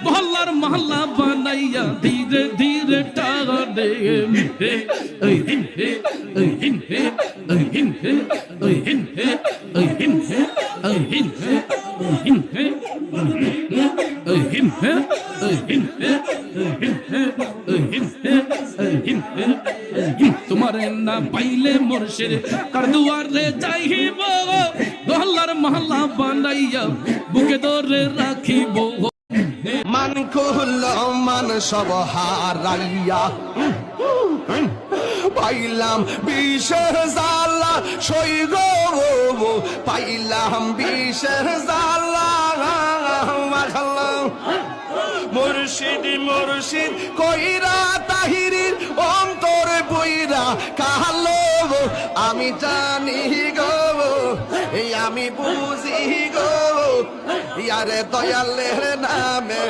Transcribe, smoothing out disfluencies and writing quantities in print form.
मोहल्लार महल्ला बनाइया धीरे धीरे टाने मिठे हिंहे हिंहे हिंहे हिंहे हिंहे हिंहे हिंहे हिंहे तुम्हारे ना पाइले मुर्शिद कर दुआरे जाइब मोहल्लार महल्ला बनाइया बुके दौरे राखिब মান কুল মান সব হারাইয়া পাইলাম বিষের জ্বালা সই গো পাইলাম বিষের জ্বালা মুর্শিদ মুর্শিদ কইরা তাহিরির অন্তর বইরা কালো আমি জানি গো আমি বুঝি গো ইয়ারে দয়ালের নামে